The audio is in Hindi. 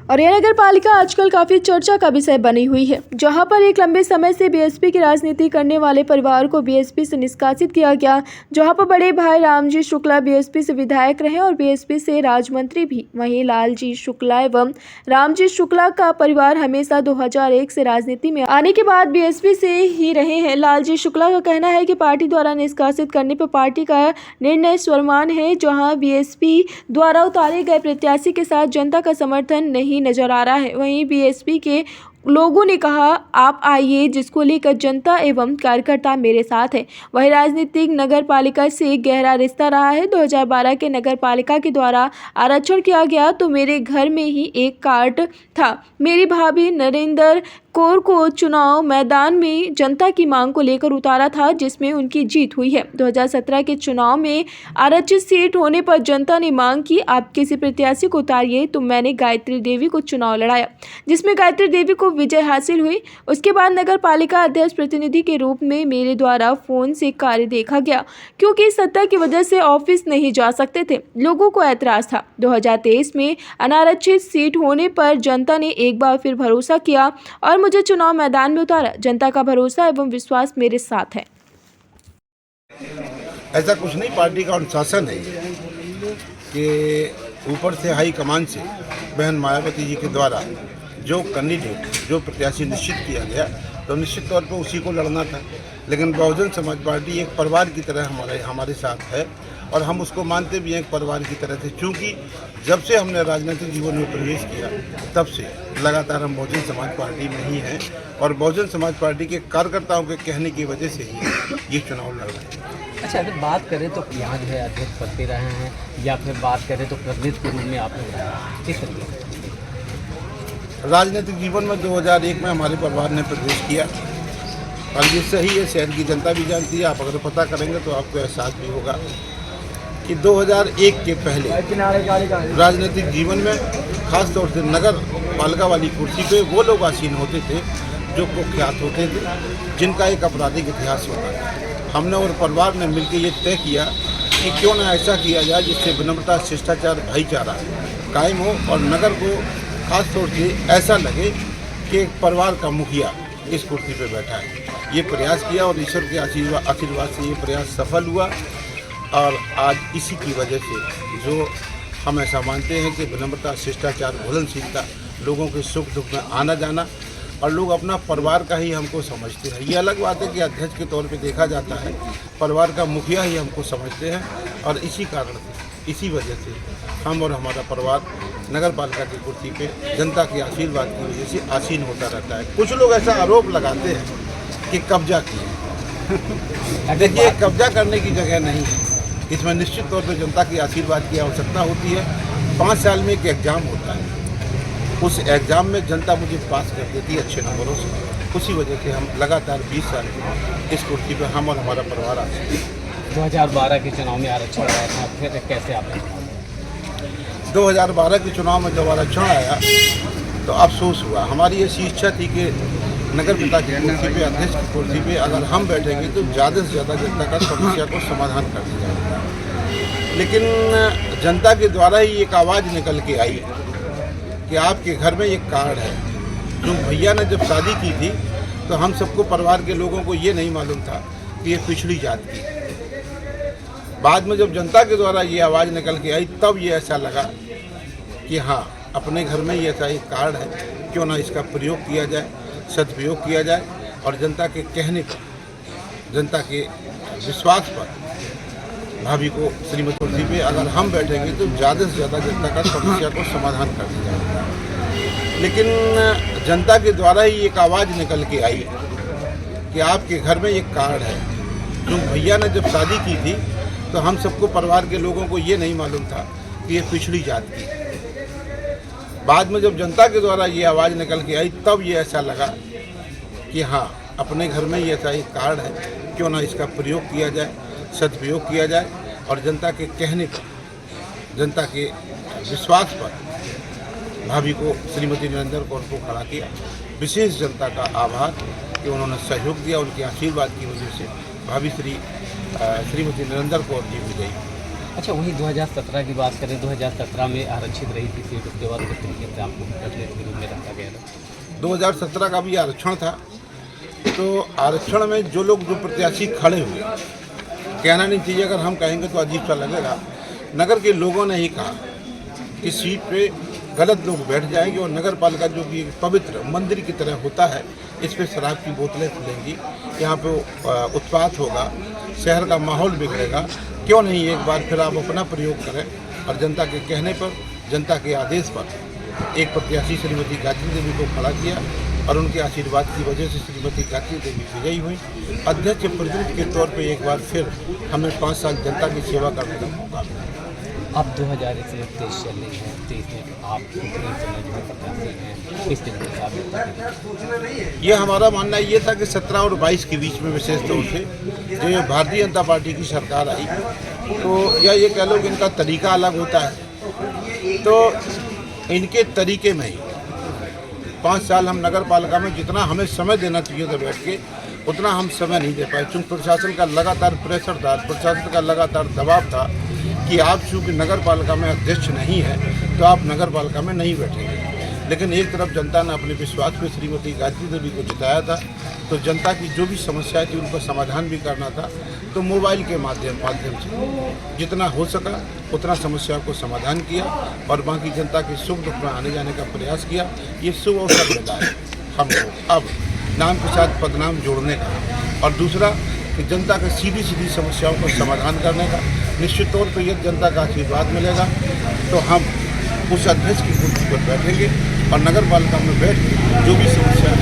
औरैया नगर पालिका आजकल काफी चर्चा का विषय बनी हुई है, जहां पर एक लंबे समय से बीएसपी की राजनीति करने वाले परिवार को बीएसपी से निष्कासित किया गया। जहां पर बड़े भाई रामजी शुक्ला बीएसपी से विधायक रहे और बीएसपी से राज्य भी। वहीं लालजी शुक्ला एवं रामजी शुक्ला का परिवार हमेशा 2001 से राजनीति में आने के बाद बीएसपी से ही रहे हैं। लालजी शुक्ला का कहना है कि पार्टी द्वारा निष्कासित करने पर पार्टी का निर्णय सर्वमान्य है, जहाँ बीएसपी द्वारा उतारे गए प्रत्याशी के साथ जनता का समर्थन नहीं नजर आ रहा है। वहीं बीएसपी के लोगों ने कहा, आप आइए, जिसको लेकर जनता एवं कार्यकर्ता मेरे साथ है। वही राजनीतिक नगर पालिका से गहरा रिश्ता रहा है। 2012 के नगर पालिका के द्वारा आरक्षण किया गया तो मेरे घर में ही एक कार्ड था। मेरी भाभी नरेंद्र कौर को चुनाव मैदान में जनता की मांग को लेकर उतारा था, जिसमें उनकी जीत हुई है। 2017 के चुनाव में आरक्षित सीट होने पर जनता ने मांग की, आप किसी प्रत्याशी को उतारिए, तो मैंने गायत्री देवी को चुनाव लड़ाया, जिसमें गायत्री देवी को विजय हासिल हुई। उसके बाद नगर पालिका अध्यक्ष प्रतिनिधि के रूप में मेरे द्वारा फोन से कार्य देखा गया, क्योंकि सत्ता की वजह से ऑफिस नहीं जा सकते थे। लोगों को ऐतराज था। 2023 में अनारक्षित सीट होने पर जनता ने एक बार फिर भरोसा किया और मुझे चुनाव मैदान में उतारा। जनता का भरोसा एवं विश्वास मेरे साथ है। ऐसा कुछ नहीं, पार्टी का अनुशासन है कि ऊपर से हाई कमान से बहन मायावती जी के द्वारा जो कैंडिडेट, जो प्रत्याशी निश्चित किया गया, तो निश्चित तौर पर उसी को लड़ना था। लेकिन बहुजन समाज पार्टी एक परिवार की तरह हमारे साथ है और हम उसको मानते भी हैं एक परिवार की तरह से। चूँकि जब से हमने राजनीतिक जीवन में प्रवेश किया तब से लगातार हम बहुजन समाज पार्टी में ही हैं और बहुजन समाज पार्टी के कार्यकर्ताओं के कहने की वजह से ही ये चुनाव लड़ रहे हैं। अच्छा, अगर बात करें तो यहाँ जो है अध्यक्ष करते रहे हैं या फिर बात करें तो प्रतिनिधि के रूप में आप किस तरह राजनीतिक जीवन में 2001 में हमारे परिवार ने प्रवेश किया और ये सही है, शहर की जनता भी जानती है। आप अगर पता करेंगे तो आपको एहसास भी होगा कि 2001 के पहले राजनीतिक जीवन में खास तौर से नगर पालिका वाली कुर्सी पे वो लोग आसीन होते थे जो कुख्यात होते थे, जिनका एक आपराधिक इतिहास होता है। हमने और परिवार ने मिलकर ये तय किया कि क्यों ना ऐसा किया जाए जिससे विनम्रता, शिष्टाचार, भाईचारा कायम हो और नगर को खास तौर से ऐसा लगे कि एक परिवार का मुखिया इस कुर्सी पे बैठा है। ये प्रयास किया और ईश्वर के आशीर्वाद से ये प्रयास सफल हुआ और आज इसी की वजह से जो हम ऐसा मानते हैं कि विनम्रता, शिष्टाचार, घुलनशीलता, लोगों के सुख दुख में आना जाना और लोग अपना परिवार का ही हमको समझते हैं। ये अलग बात है कि अध्यक्ष के तौर पे देखा जाता है, परिवार का मुखिया ही हमको समझते हैं और इसी कारण से, इसी वजह से हम और हमारा परिवार नगर पालिका की कुर्सी पे जनता के आशीर्वाद की वजह से आसीन होता रहता है। कुछ लोग ऐसा आरोप लगाते हैं कि कब्जा किया। देखिए, कब्जा करने की जगह नहीं है, इसमें निश्चित तौर पर जनता के आशीर्वाद की आवश्यकता होती है। 5 साल में एक एग्ज़ाम होता है, उस एग्ज़ाम में जनता मुझे पास कर देती है अच्छे नंबरों से। उसी वजह से हम लगातार 20 साल इस कुर्सी पर हम और हमारा परिवार आते हैं। 2012 के चुनाव में आरक्षण आया था, फिर कैसे आप 2012 के चुनाव में जब आरक्षण आया तो अफसोस हुआ। हमारी ऐसी इच्छा थी कि नगर पिता की कुर्सी पे, अध्यक्ष की कुर्सी पे अगर हम बैठेंगे तो ज़्यादा से ज़्यादा जनता का समस्या को समाधान कर दिया जाएगा। लेकिन जनता के द्वारा ही एक आवाज़ निकल के आई कि आपके घर में एक कार्ड है। जो भैया ने जब शादी की थी तो हम सबको, परिवार के लोगों को ये नहीं मालूम था कि ये पिछड़ी जात की। बाद में जब जनता के द्वारा ये आवाज़ निकल के आई तब ये ऐसा लगा कि हाँ, अपने घर में ये ऐसा एक कार्ड है, क्यों ना इसका प्रयोग किया जाए, सदुपयोग किया जाए और जनता के कहने पर, जनता के विश्वास पर भाभी को श्रीमती कुर्सी पे अगर हम बैठेंगे तो ज़्यादा से ज़्यादा जनता का समस्या को समाधान कर दिया जाएगा। लेकिन जनता के द्वारा ही एक आवाज़ निकल के आई कि आपके घर में एक कार्ड है। जो भैया ने जब शादी की थी तो हम सबको, परिवार के लोगों को ये नहीं मालूम था कि ये पिछड़ी जात की। बाद में जब जनता के द्वारा ये आवाज़ निकल के आई तब ये ऐसा लगा कि हाँ, अपने घर में ये ऐसा एक कार्ड है, क्यों ना इसका प्रयोग किया जाए, सदुपयोग किया जाए और जनता के कहने पर, जनता के विश्वास पर भाभी को, श्रीमती नरेंद्र कौर को खड़ा किया। विशेष जनता का आभार कि उन्होंने सहयोग दिया, उनके आशीर्वाद की वजह से भाभी श्रीमती नरेंद्र कौर जी विजयी। अच्छा, वही 2017 की बात करें, 2017 में आरक्षित रही थी सीट, उसके बाद किस तरीके से आपको प्रतिनिधि के रूप में रखा गया था? 2017 का भी आरक्षण था, तो आरक्षण में जो लोग जो प्रत्याशी खड़े हुए, कहना नहीं चाहिए, अगर हम कहेंगे तो अजीब सा लगेगा, नगर के लोगों ने ही कहा कि सीट पे गलत लोग बैठ जाएंगे और नगर पालिका जो कि एक पवित्र मंदिर की तरह होता है, इस पे शराब की बोतलें खुलेंगी, यहाँ पे उत्पात होगा, शहर का माहौल बिगड़ेगा। क्यों नहीं एक बार फिर आप अपना प्रयोग करें और जनता के कहने पर, जनता के आदेश पर एक प्रत्याशी श्रीमती गायत्री देवी को खड़ा किया और उनके आशीर्वाद की वजह से श्रीमती गायत्री देवी विजयी हुई। अध्यक्ष प्रतिनिधि के तौर पे एक बार फिर हमें 5 साल जनता की सेवा करने का मौका मिला। अब 2023 चल रही है, 23 में आप कितने समय जो है प्रत्याशी हैं, किस तरीके से आप जनता के? ये हमारा मानना ये था कि 17 और 22 के बीच में विशेष तौर से जो भारतीय जनता पार्टी की सरकार आई, तो या ये कह लो कि इनका तरीका अलग होता है, तो इनके तरीके में ही 5 साल हम नगर पालिका में जितना हमें समय देना चाहिए था बैठ के, उतना हम समय नहीं दे पाए, क्योंकि प्रशासन का लगातार प्रेशर था, प्रशासन का लगातार दबाव था कि आप चूँकि नगर पालिका में अध्यक्ष नहीं है तो आप नगर पालिका में नहीं बैठेंगे। लेकिन एक तरफ जनता ने अपने विश्वास पे श्रीमती गायत्री देवी को जिताया था, तो जनता की जो भी समस्याएं थी उनका समाधान भी करना था, तो मोबाइल के माध्यम से जितना हो सका उतना समस्याओं को समाधान किया और बाकी जनता के सुख दुख में आने जाने का प्रयास किया। ये शुभ अवसर मिला है हमको अब नाम के साथ पदनाम जोड़ने का, और दूसरा कि जनता के सीधी सीधी समस्याओं को समाधान करने का। निश्चित तौर पर यदि जनता का आशीर्वाद मिलेगा तो हम उस अध्यक्ष की कुर्सी पर बैठेंगे और नगर पालिका में बैठ के जो भी समस्या